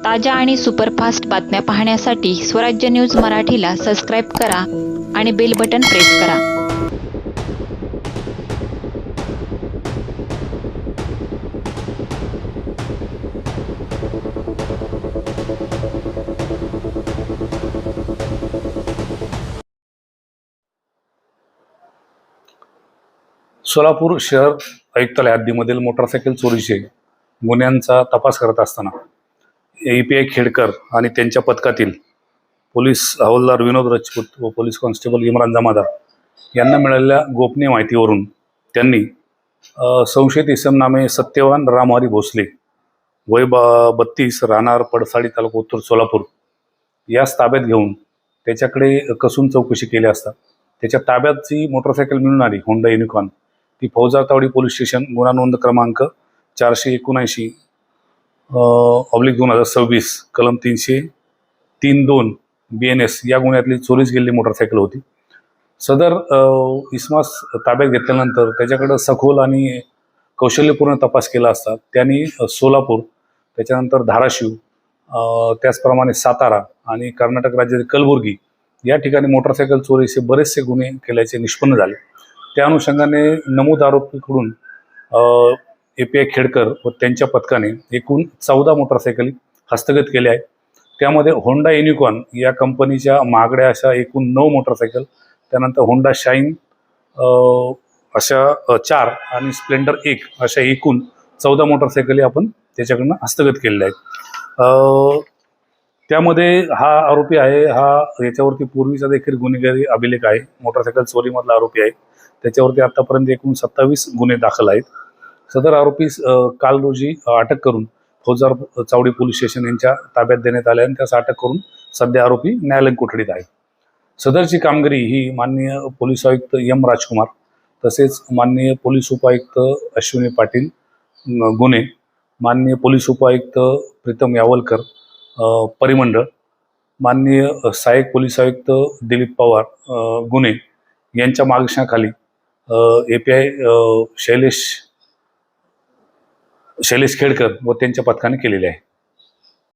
ताज्या आणि सुपरफास्ट बातम्या पाहण्यासाठी स्वराज्य न्यूज मराठीला सबस्क्राईब करा आणि बेल बटन प्रेस करा. सोलापूर शहर आयुक्तालय हद्दीमधील मोटारसायकल चोरीचे गुन्ह्यांचा तपास करत असताना API खेडकर आणि त्यांच्या पथकातील पोलीस हवालदार विनोद राजपूत व पोलीस कॉन्स्टेबल इम्रान जमादार यांना मिळालेल्या गोपनीय माहितीवरून त्यांनी संशयित इसम नामे सत्यवान रामहरी भोसले वय 32 राहणार पडसाडी तालुका उत्तर सोलापूर यास ताब्यात घेऊन त्याच्याकडे कसून चौकशी केली असता त्याच्या ताब्यात जी मोटारसायकल मिळून आली होंडा युनिकॉर्न ती फौजातावडी पोलीस स्टेशन गुन्हा नोंद क्रमांक 479/2026 कलम 303(2) BNS या गुन्ह्यातली चोरीस गेलेली मोटारसायकल होती. सदर इसमास ताब्यात घेतल्यानंतर त्याच्याकडं सखोल आणि कौशल्यपूर्ण तपास केला असता त्यांनी सोलापूर, त्याच्यानंतर धाराशिव, त्याचप्रमाणे सातारा आणि कर्नाटक राज्यातील कलबुर्गी या ठिकाणी मोटारसायकल चोरीचे बरेचसे गुन्हे केल्याचे निष्पन्न झाले. त्या अनुषंगाने नमूद आरोपीकडून API खेडकर व त्यांच्या पथकाने एकूण 14 मोटारसायकली हस्तगत केल्या आहेत. त्यामध्ये होंडा युनिकॉर्न या कंपनीच्या महागड्या अशा एकूण 9 मोटारसायकल, त्यानंतर होंडा शाईन अशा 4 आणि स्प्लेंडर 1 अशा एकूण 14 मोटारसायकली आपण त्याच्याकडनं हस्तगत केलेल्या आहेत. त्यामध्ये हा आरोपी आहे, हा याच्यावरती पूर्वीचा देखील गुन्हेगारी अभिलेख आहे. मोटारसायकल चोरीमधला आरोपी आहे. त्याच्यावरती आतापर्यंत एकूण 27 गुन्हे दाखल आहेत. सदर आरोपीस काल रोजी अटक करून फौजदार चावडी पोलीस स्टेशन यांच्या ताब्यात देण्यात आले आणि त्यास अटक करून सध्या आरोपी न्यायालयीन कोठडीत आहे. सदरची कामगिरी ही माननीय पोलीस आयुक्त M. राजकुमार तसेच माननीय पोलीस उपायुक्त अश्विनी पाटील गुन्हे, माननीय पोलीस उपायुक्त प्रीतम यावलकर परिमंडळ, माननीय सहाय्यक पोलीस आयुक्त दिलीप पवार गुन्हे यांच्या मार्गदर्शनाखाली API शैलेश खेडकर व त्यांच्या पथकाने केलेले आहे.